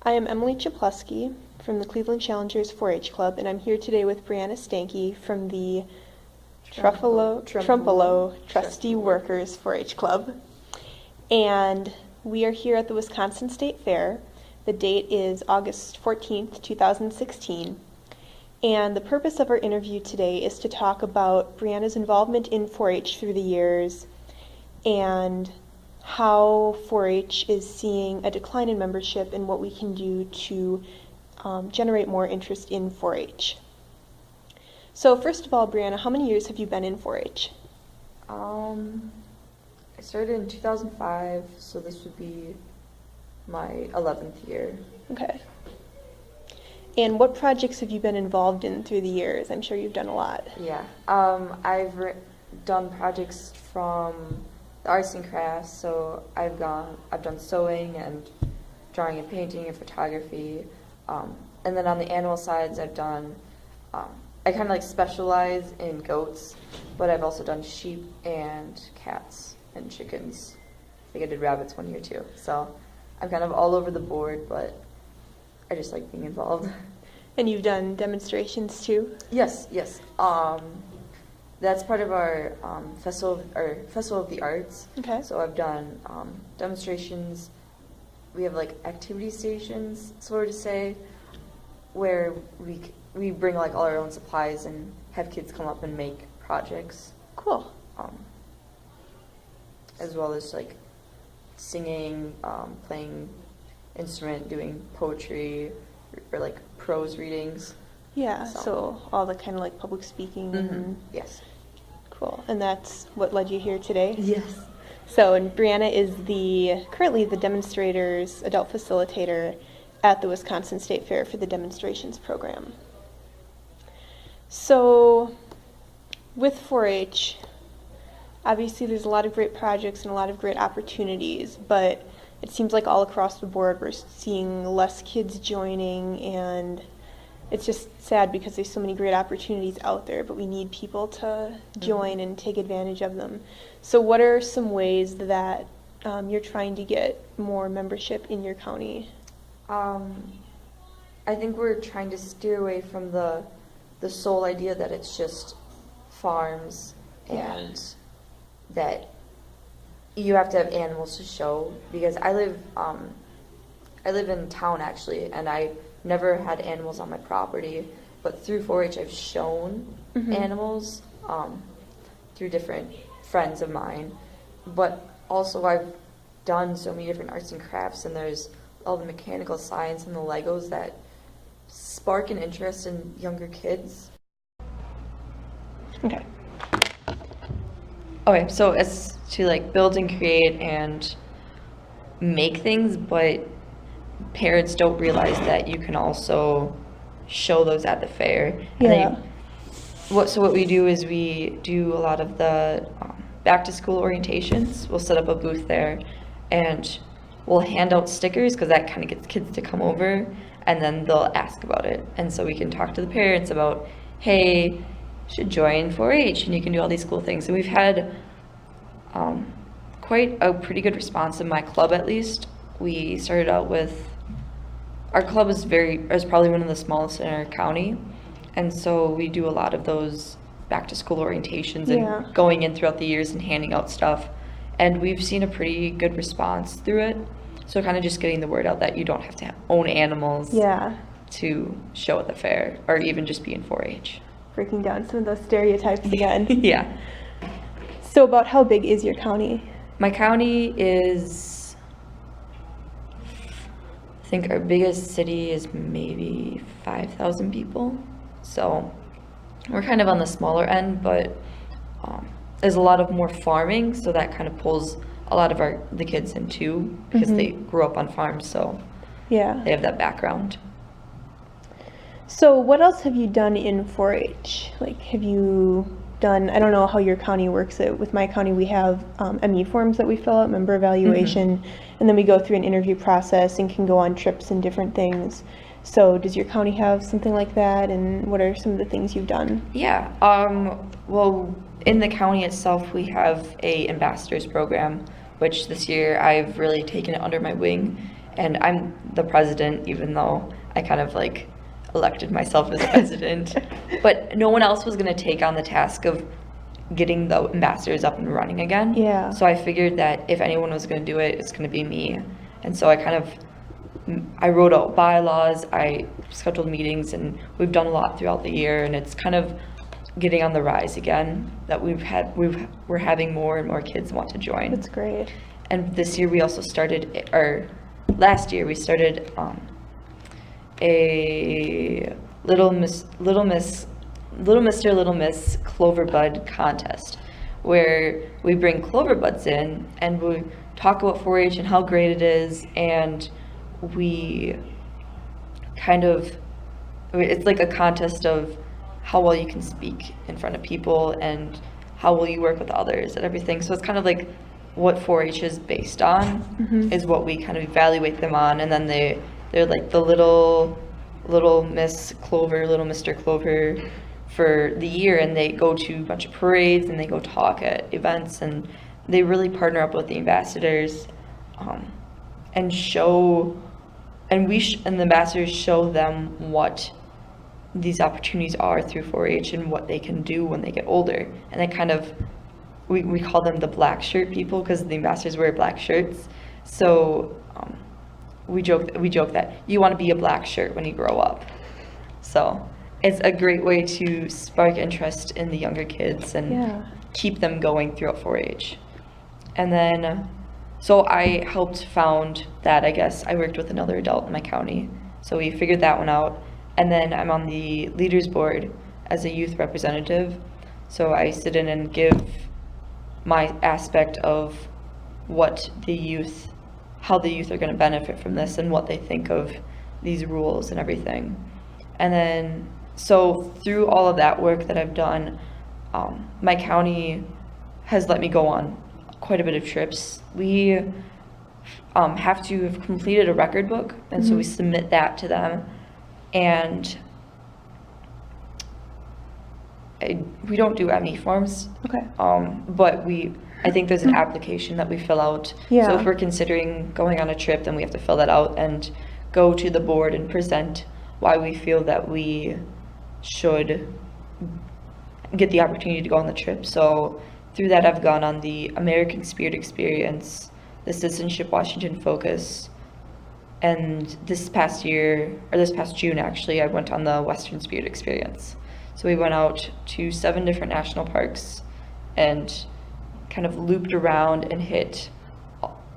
I am Emily Czaplewski from the Cleveland Challengers 4-H Club, and I'm here today with Brianna Stankey from the Tempealeau Trustee Workers 4-H Club. And we are here at the Wisconsin State Fair. The date is August 14th, 2016. And the purpose of our interview today is to talk about Brianna's involvement in 4-H through the years and how 4-H is seeing a decline in membership and what we can do to generate more interest in 4-H. So first of all, Brianna, how many years have you been in 4-H? I started in 2005, so this would be my 11th year. Okay. And what projects have you been involved in through the years? I'm sure you've done a lot. Yeah, I've done projects from the arts and crafts, so I've done sewing and drawing and painting and photography, and then on the animal sides I've done, I kind of like specialize in goats, but I've also done sheep and cats and chickens. I think I did rabbits one year too, so I'm kind of all over the board, but I just like being involved. And you've done demonstrations too? Yes. That's part of our festival of the arts. Okay. So I've done demonstrations. We have like activity stations, sort of say, where we bring like all our own supplies and have kids come up and make projects. Cool. As well as like singing, playing instrument, doing poetry, or like prose readings. Yeah, so all the kind of like public speaking. Mm-hmm. Yes. Cool. And that's what led you here today? Yes. So, and Brianna is currently the demonstrators adult facilitator at the Wisconsin State Fair for the demonstrations program. So, with 4-H, obviously there's a lot of great projects and a lot of great opportunities, but it seems like all across the board we're seeing less kids joining, and it's just sad because there's so many great opportunities out there, but we need people to join and take advantage of them. So what are some ways that you're trying to get more membership in your county? I think we're trying to steer away from the sole idea that it's just farms and that you have to have animals to show, because I live in town actually, and I never had animals on my property, but through 4-H I've shown animals through different friends of mine, but also I've done so many different arts and crafts, and there's all the mechanical science and the Legos that spark an interest in younger kids. Okay, so it's to like build and create and make things, but parents don't realize that you can also show those at the fair. Yeah. What we do is we do a lot of the back to school orientations. We'll set up a booth there, and we'll hand out stickers, because that kind of gets kids to come over, and then they'll ask about it. And so we can talk to the parents about, hey, you should join 4-H and you can do all these cool things. And we've had quite a pretty good response in my club, at least. We started out with, our club is probably one of the smallest in our county, and so we do a lot of those back to school orientations and going in throughout the years and handing out stuff, and we've seen a pretty good response through it. So kind of just getting the word out that you don't have to own animals to show at the fair, or even just be in 4-H. Breaking down some of those stereotypes again. Yeah. So about how big is your county? My county is, I think our biggest city is maybe 5,000 people. So we're kind of on the smaller end, but there's a lot of more farming, so that kind of pulls a lot of the kids in too, because they grew up on farms, so they have that background. So what else have you done in 4-H? Like, have you done, I don't know how your county works. With my county, we have ME forms that we fill out, member evaluation, and then we go through an interview process and can go on trips and different things. So does your county have something like that, and what are some of the things you've done? Yeah, well, in the county itself, we have a ambassadors program, which this year I've really taken it under my wing, and I'm the president, even though I kind of like elected myself as president. But no one else was going to take on the task of getting the ambassadors up and running again. Yeah. So I figured that if anyone was going to do it, it's going to be me. And so I wrote out bylaws, I scheduled meetings, and we've done a lot throughout the year, and it's kind of getting on the rise again, that we're having more and more kids want to join. That's great. And this year we also started, or last year we started a Little Miss Clover Bud contest, where we bring clover buds in and we talk about 4-H and how great it is, and we it's like a contest of how well you can speak in front of people and how well you work with others and everything. So it's kind of like what 4-H is based on, is what we kind of evaluate them on, and then they're like the little Miss Clover, little Mr. Clover for the year, and they go to a bunch of parades and they go talk at events, and they really partner up with the ambassadors and show, and the ambassadors show them what these opportunities are through 4-H and what they can do when they get older. And they kind of, we call them the black shirt people because the ambassadors wear black shirts. So we joke that you want to be a black shirt when you grow up. So it's a great way to spark interest in the younger kids and keep them going throughout 4-H. And then, so I helped found that, I guess. I worked with another adult in my county. So we figured that one out. And then I'm on the leaders board as a youth representative. So I sit in and give my aspect of how the youth are going to benefit from this and what they think of these rules and everything. And then, so through all of that work that I've done, my county has let me go on quite a bit of trips. We have to have completed a record book, and so we submit that to them. And we don't do ME forms. Okay. But I think there's an application that we fill out. Yeah. So if we're considering going on a trip, then we have to fill that out and go to the board and present why we feel that we should get the opportunity to go on the trip. So through that, I've gone on the American Spirit Experience, the Citizenship Washington Focus, and this past June actually, I went on the Western Spirit Experience. So we went out to 7 different national parks and kind of looped around and hit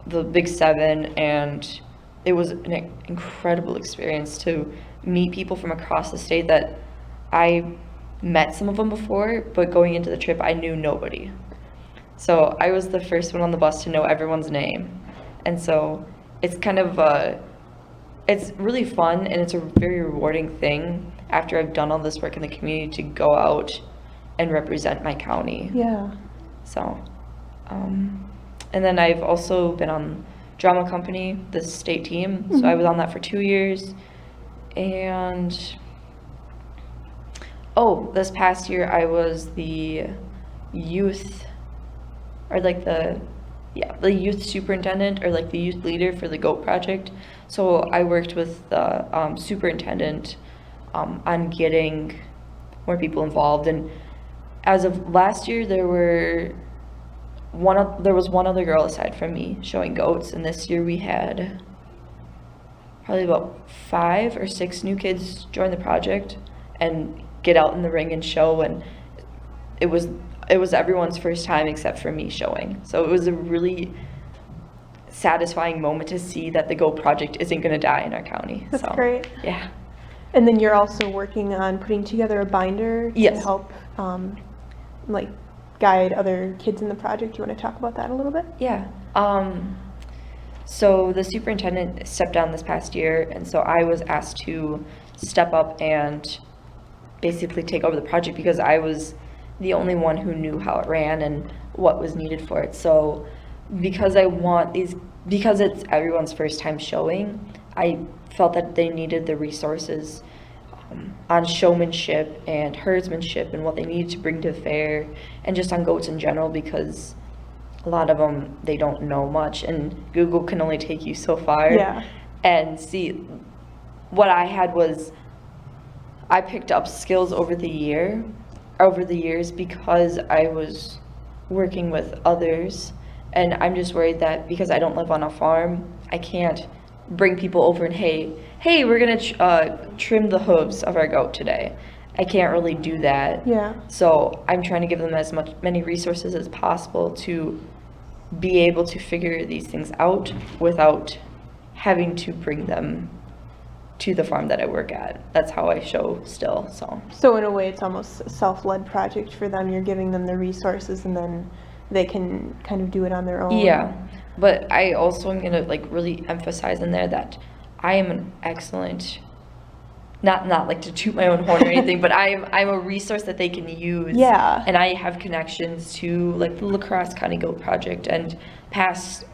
the big 7, and it was an incredible experience to meet people from across the state that I met some of them before, but going into the trip I knew nobody. So I was the first one on the bus to know everyone's name, and so it's kind of it's really fun, and it's a very rewarding thing after I've done all this work in the community to go out and represent my county. Yeah. So, and then I've also been on drama company, the state team. So I was on that for 2 years. And, this past year I was the youth, or like the youth superintendent, or like the youth leader for the GOAT project. So I worked with the superintendent on getting more people involved. And as of last year, there was one other girl aside from me showing goats, and this year we had probably about 5 or 6 new kids join the project and get out in the ring and show, and it was everyone's first time except for me showing. So it was a really satisfying moment to see that the GOAT project isn't going to die in our county. That's so, great. Yeah. And then you're also working on putting together a binder to Yes. help guide other kids in the project. You want to talk about that a little bit? Yeah. So the superintendent stepped down this past year, and so I was asked to step up and basically take over the project because I was the only one who knew how it ran and what was needed for it. So because it's everyone's first time showing, I felt that they needed the resources on showmanship and herdsmanship and what they needed to bring to the fair, and just on goats in general, because a lot of them, they don't know much, and Google can only take you so far. Yeah. and see, what I had was I picked up skills over the years because I was working with others, and I'm just worried that because I don't live on a farm, I can't bring people over and hey, we're gonna trim the hooves of our goat today. I can't really do that. Yeah. So I'm trying to give them many resources as possible to be able to figure these things out without having to bring them to the farm that I work at. That's how I show still. So in a way, it's almost a self-led project for them. You're giving them the resources, and then they can kind of do it on their own. Yeah, but I also am gonna like really emphasize in there that I am an excellent, not like to toot my own horn or anything, but I'm a resource that they can use. Yeah. And I have connections to like the La Crosse County Goat Project and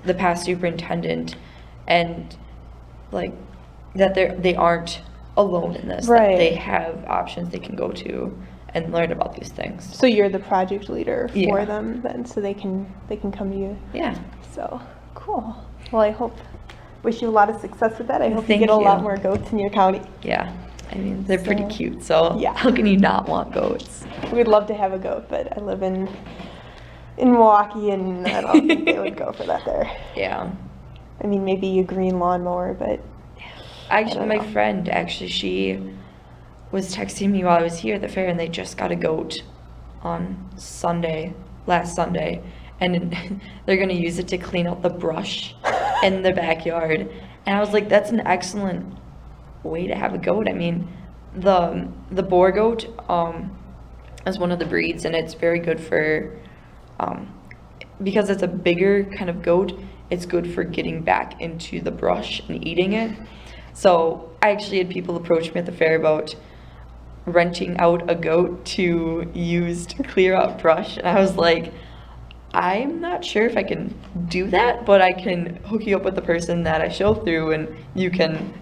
the past superintendent, and like that they aren't alone in this. Right. That they have options they can go to and learn about these things. So you're the project leader for Yeah. them then, so they can come to you. Yeah. So cool. Well, I wish you a lot of success with that. I hope you Thank get a lot you. more goats in your county. Yeah. I mean, they're pretty So, cute, so yeah. how can you not want goats? We'd love to have a goat, but I live in Milwaukee, and I don't think they would go for that there. Yeah. I mean, maybe a green lawnmower, but Actually, don't my know. friend, she was texting me while I was here at the fair, and they just got a goat on last Sunday, and they're going to use it to clean out the brush in the backyard. And I was like, that's an excellent way to have a goat. I mean, the boar goat is one of the breeds, and it's very good for, because it's a bigger kind of goat, it's good for getting back into the brush and eating it. So I actually had people approach me at the fair about renting out a goat to use to clear out brush, and I was like, I'm not sure if I can do that, but I can hook you up with the person that I show through, and you can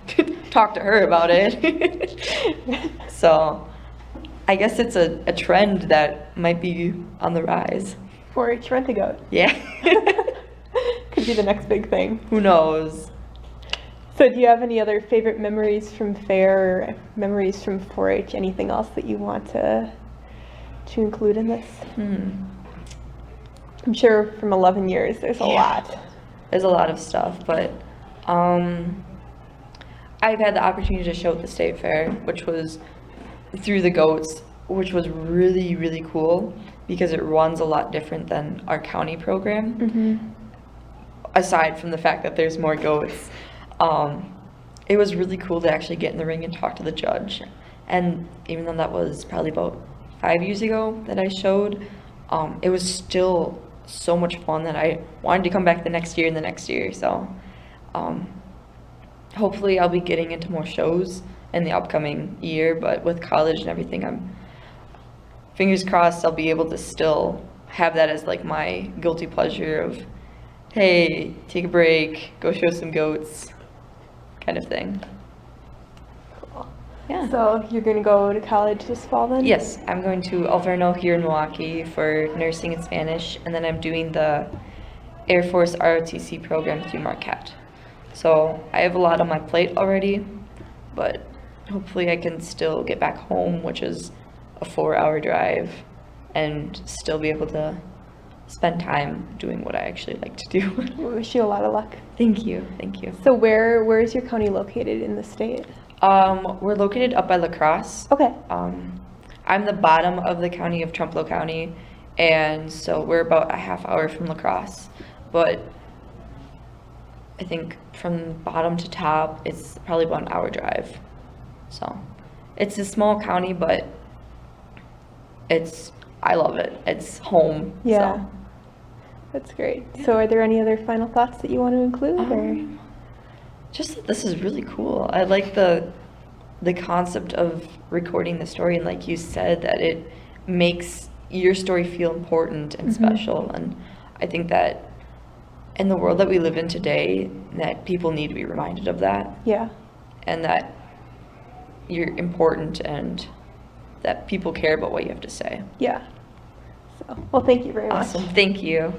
talk to her about it. So I guess it's a trend that might be on the rise. 4-H rent-a-goat. Yeah. Could be the next big thing. Who knows? So do you have any other favorite memories from fair, or memories from 4-H, anything else that you want to include in this? I'm sure from 11 years there's a lot. There's a lot of stuff, but I've had the opportunity to show at the state fair, which was through the goats, which was really, really cool because it runs a lot different than our county program. Aside from the fact that there's more goats, it was really cool to actually get in the ring and talk to the judge. And even though that was probably about 5 years ago that I showed, it was still so much fun that I wanted to come back the next year and the next year. So hopefully I'll be getting into more shows in the upcoming year, but with college and everything, I'm fingers crossed I'll be able to still have that as like my guilty pleasure of, hey, take a break, go show some goats, kind of thing. Cool. Yeah. So you're going to go to college this fall then? Yes, I'm going to Alverno here in Milwaukee for nursing and Spanish, and then I'm doing the Air Force ROTC program through Marquette. So I have a lot on my plate already, but hopefully I can still get back home, which is a 4-hour drive, and still be able to spend time doing what I actually like to do. We wish you a lot of luck. Thank you, thank you. So where is your county located in the state? We're located up by La Crosse. Okay. I'm the bottom of the county of Tempealeau County, and so we're about a half hour from La Crosse. But I think from bottom to top, it's probably about an hour drive. So it's a small county, but I love it. It's home. Yeah. So. That's great. So are there any other final thoughts that you want to include? Or? Just that this is really cool. I like the concept of recording the story, and like you said, that it makes your story feel important and special. And I think that in the world that we live in today, that people need to be reminded of that. Yeah. And that you're important and that people care about what you have to say. Yeah. So, well, thank you very much. Awesome. Thank you.